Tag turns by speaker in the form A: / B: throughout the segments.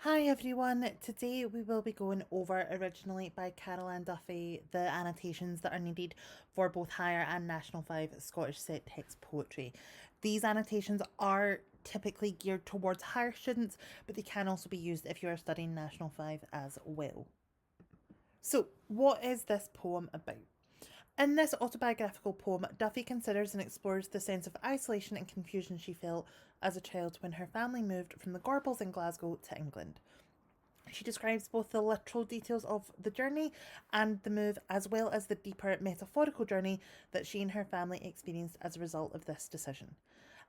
A: Hi everyone, today we will be going over, originally by Carol Ann Duffy, the annotations that are needed for both higher and National 5 Scottish set text poetry. These annotations are typically geared towards higher students, but they can also be used if you are studying National 5 as well. So, what is this poem about? In this autobiographical poem, Duffy considers and explores the sense of isolation and confusion she felt as a child when her family moved from the Gorbals in Glasgow to England. She describes both the literal details of the journey and the move, as well as the deeper metaphorical journey that she and her family experienced as a result of this decision.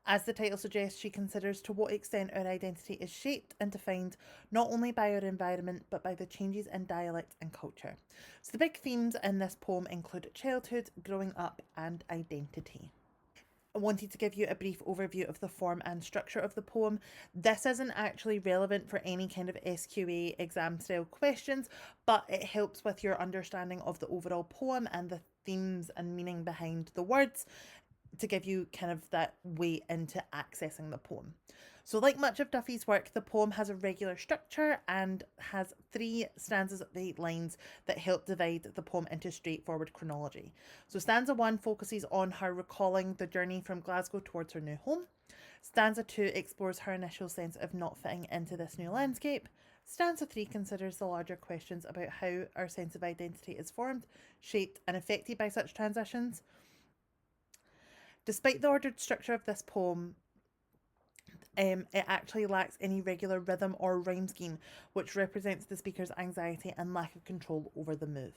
A: As the title suggests, she considers to what extent our identity is shaped and defined not only by our environment but by the changes in dialect and culture. So, the big themes in this poem include childhood, growing up, and identity. I wanted to give you a brief overview of the form and structure of the poem. This isn't actually relevant for any kind of SQA exam style questions, but it helps with your understanding of the overall poem and the themes and meaning behind the words to give you kind of that way into accessing the poem. So, like much of Duffy's work, the poem has a regular structure and has 3 stanzas of 8 lines that help divide the poem into straightforward chronology. So, stanza 1 focuses on her recalling the journey from Glasgow towards her new home. Stanza 2 explores her initial sense of not fitting into this new landscape. Stanza 3 considers the larger questions about how our sense of identity is formed, shaped, and affected by such transitions. Despite the ordered structure of this poem, it actually lacks any regular rhythm or rhyme scheme, which represents the speaker's anxiety and lack of control over the move.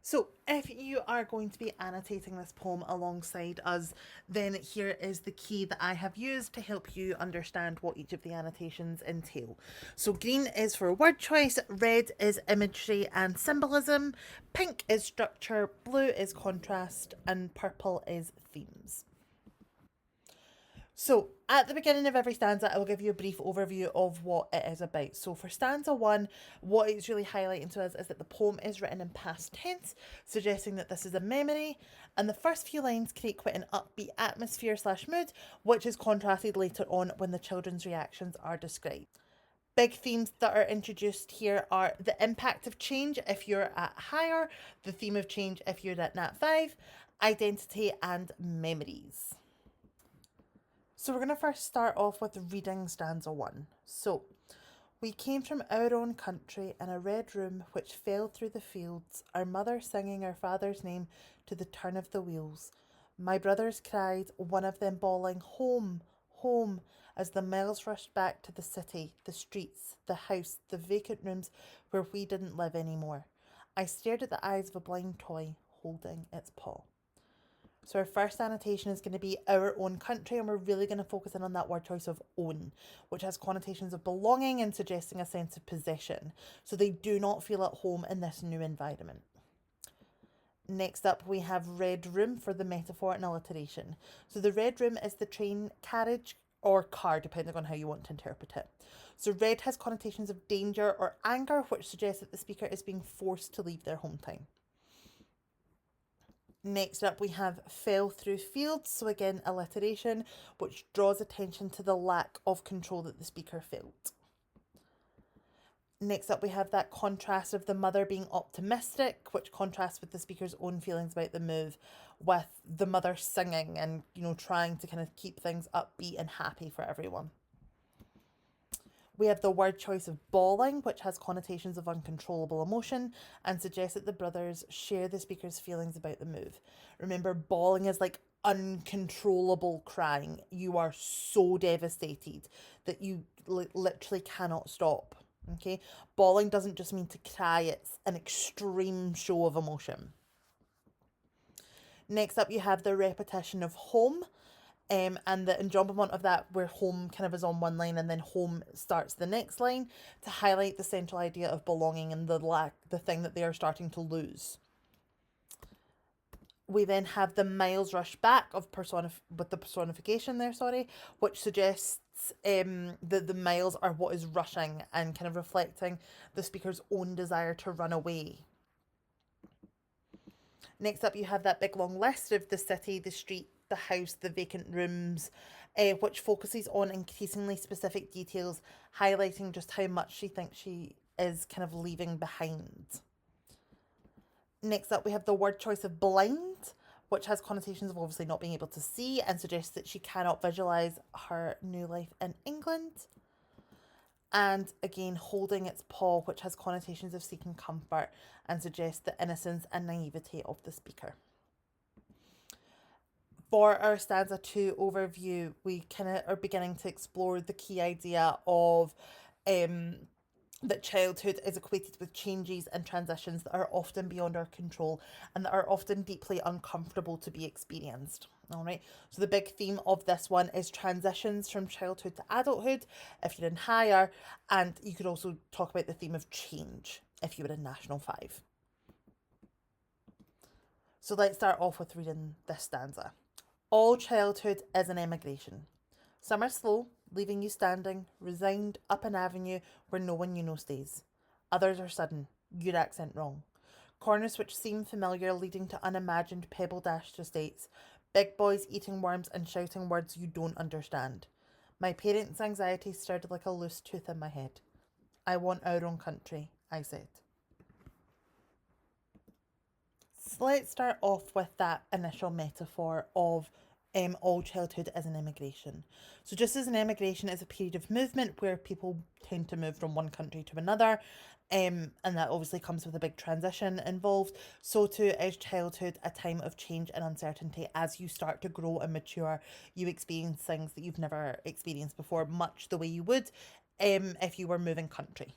A: So, if you are going to be annotating this poem alongside us, then here is the key that I have used to help you understand what each of the annotations entail. So, green is for word choice, red is imagery and symbolism, pink is structure, blue is contrast, and purple is themes. So, at the beginning of every stanza, I will give you a brief overview of what it is about. So, for stanza 1, what it's really highlighting to us is that the poem is written in past tense, suggesting that this is a memory. And the first few lines create quite an upbeat atmosphere slash mood, which is contrasted later on when the children's reactions are described. Big themes that are introduced here are the impact of change if you're at higher, the theme of change if you're at Nat 5, identity, and memories. So we're going to first start off with reading stanza 1. So, we came from our own country in a red room which fell through the fields, our mother singing our father's name to the turn of the wheels. My brothers cried, one of them bawling, home, home, as the miles rushed back to the city, the streets, the house, the vacant rooms where we didn't live anymore. I stared at the eyes of a blind toy holding its paw. So our first annotation is going to be our own country, and we're really going to focus in on that word choice of own, which has connotations of belonging and suggesting a sense of possession. So they do not feel at home in this new environment. Next up, we have red room for the metaphor and alliteration. So the red room is the train carriage or car, depending on how you want to interpret it. So red has connotations of danger or anger, which suggests that the speaker is being forced to leave their hometown. Next up, we have fell through fields, so again, alliteration, which draws attention to the lack of control that the speaker felt. Next up, we have that contrast of the mother being optimistic, which contrasts with the speaker's own feelings about the move, with the mother singing and, trying to kind of keep things upbeat and happy for everyone. We have the word choice of bawling, which has connotations of uncontrollable emotion and suggests that the brothers share the speaker's feelings about the move. Remember, bawling is like uncontrollable crying. You are so devastated that you literally cannot stop. Okay, bawling doesn't just mean to cry, it's an extreme show of emotion. Next up, you have the repetition of home, and the enjambment of that, where home kind of is on one line and then home starts the next line, to highlight the central idea of belonging and the thing that they are starting to lose. We then have the miles rush back with the personification there, sorry, which suggests that the miles are what is rushing and kind of reflecting the speaker's own desire to run away. Next up, you have that big long list of the city, the street, the house, the vacant rooms, which focuses on increasingly specific details, highlighting just how much she thinks she is kind of leaving behind. Next up, we have the word choice of blind, which has connotations of obviously not being able to see and suggests that she cannot visualise her new life in England. And again, holding its paw, which has connotations of seeking comfort and suggests the innocence and naivety of the speaker. For our stanza 2 overview, we kind of are beginning to explore the key idea of that childhood is equated with changes and transitions that are often beyond our control and that are often deeply uncomfortable to be experienced. All right, so the big theme of this one is transitions from childhood to adulthood if you're in higher, and you could also talk about the theme of change if you were in National 5. So let's start off with reading this stanza. All childhood is an emigration. Some are slow, leaving you standing, resigned up an avenue where no one you know stays. Others are sudden, your accent wrong. Corners which seem familiar leading to unimagined pebble-dashed estates, big boys eating worms and shouting words you don't understand. My parents' anxiety stirred like a loose tooth in my head. I want our own country, I said. So let's start off with that initial metaphor of all childhood as an emigration. So just as an emigration is a period of movement where people tend to move from one country to another, and that obviously comes with a big transition involved, so too is childhood a time of change and uncertainty. As you start to grow and mature, you experience things that you've never experienced before, much the way you would if you were moving country.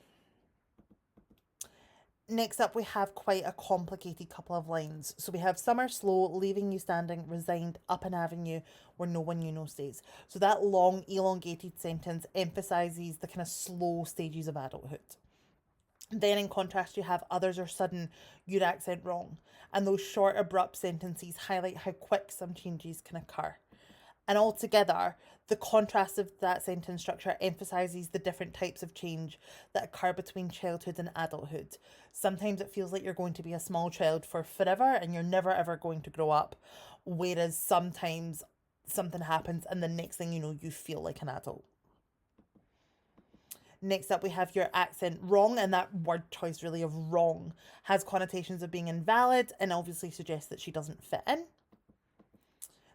A: Next up, we have quite a complicated couple of lines. So we have some are slow, leaving you standing, resigned up an avenue where no one you know stays. So that long, elongated sentence emphasises the kind of slow stages of adulthood. Then in contrast, you have others are sudden, your accent wrong. And those short, abrupt sentences highlight how quick some changes can occur. And altogether, the contrast of that sentence structure emphasises the different types of change that occur between childhood and adulthood. Sometimes it feels like you're going to be a small child for forever and you're never ever going to grow up, whereas sometimes something happens and the next thing you know, you feel like an adult. Next up, we have your accent wrong, and that word choice really of wrong has connotations of being invalid and obviously suggests that she doesn't fit in.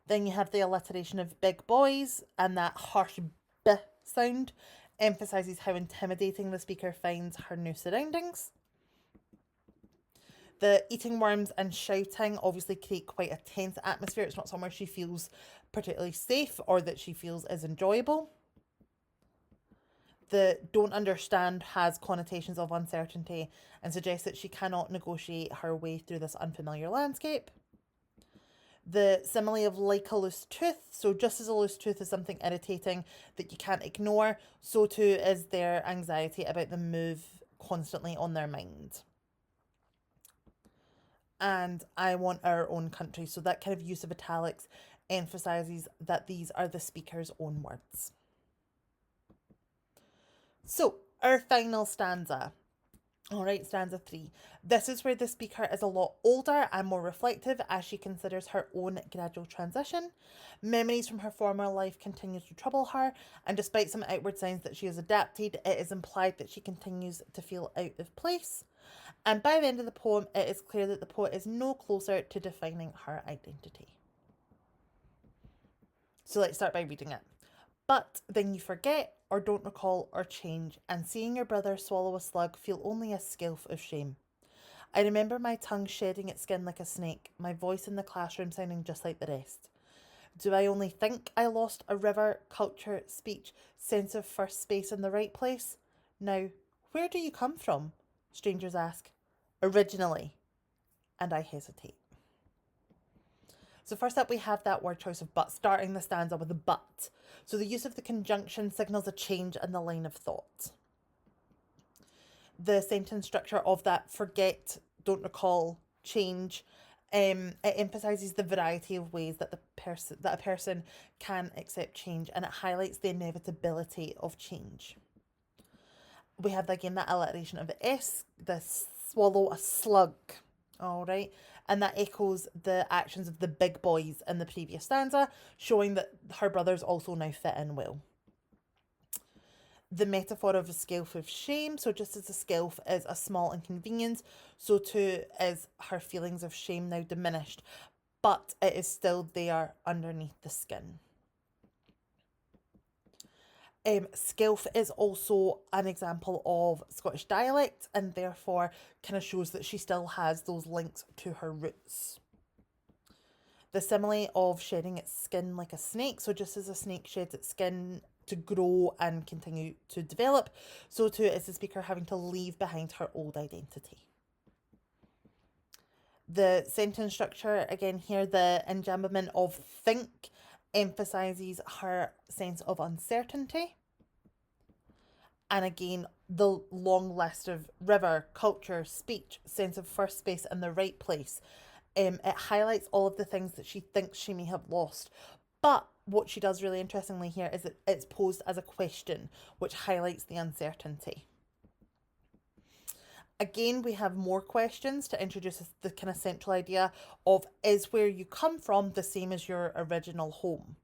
A: Then you have the alliteration of big boys, and that harsh B sound emphasises how intimidating the speaker finds her new surroundings. The eating worms and shouting obviously create quite a tense atmosphere. It's not somewhere she feels particularly safe or that she feels is enjoyable. The don't understand has connotations of uncertainty and suggests that she cannot negotiate her way through this unfamiliar landscape. The simile of like a loose tooth. So just as a loose tooth is something irritating that you can't ignore, so too is their anxiety about the move constantly on their mind. And I want our own country. So that kind of use of italics emphasises that these are the speaker's own words. So our final stanza. All right, stanza 3. This is where the speaker is a lot older and more reflective as she considers her own gradual transition. Memories from her former life continue to trouble her, and despite some outward signs that she has adapted, it is implied that she continues to feel out of place. And by the end of the poem, it is clear that the poet is no closer to defining her identity. So let's start by reading it. But then you forget, or don't recall, or change, and seeing your brother swallow a slug feel only a skilf of shame. I remember my tongue shedding its skin like a snake, my voice in the classroom sounding just like the rest. Do I only think I lost a river, culture, speech, sense of first space in the right place? Now, where do you come from? Strangers ask. Originally. And I hesitate. So first up, we have that word choice of but, starting the stanza with a but. So the use of the conjunction signals a change in the line of thought. The sentence structure of that forget, don't recall, change, it emphasises the variety of ways that a person can accept change, and it highlights the inevitability of change. We have again that alliteration of the S, the swallow a slug. All right, and that echoes the actions of the big boys in the previous stanza, showing that her brothers also now fit in well. The metaphor of a scalp of shame, so just as a scalp is a small inconvenience, so too is her feelings of shame now diminished, but it is still there underneath the skin. Skilf is also an example of Scottish dialect, and therefore kind of shows that she still has those links to her roots. The simile of shedding its skin like a snake, so just as a snake sheds its skin to grow and continue to develop, so too is the speaker having to leave behind her old identity. The sentence structure, again here, the enjambment of think emphasises her sense of uncertainty. And again, the long list of river, culture, speech, sense of first space and the right place. It highlights all of the things that she thinks she may have lost. But what she does really interestingly here is that it's posed as a question, which highlights the uncertainty. Again, we have more questions to introduce the kind of central idea of, is where you come from the same as your original home?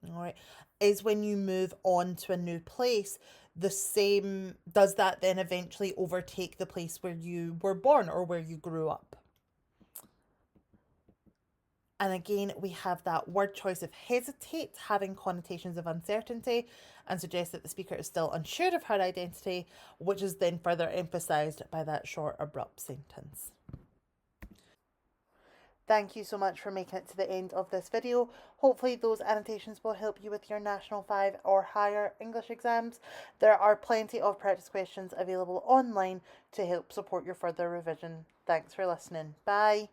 A: All right. Is when you move on to a new place the same, does that then eventually overtake the place where you were born or where you grew up? And again, we have that word choice of hesitate having connotations of uncertainty and suggests that the speaker is still unsure of her identity, which is then further emphasised by that short, abrupt sentence. Thank you so much for making it to the end of this video. Hopefully those annotations will help you with your National 5 or higher English exams. There are plenty of practice questions available online to help support your further revision. Thanks for listening. Bye.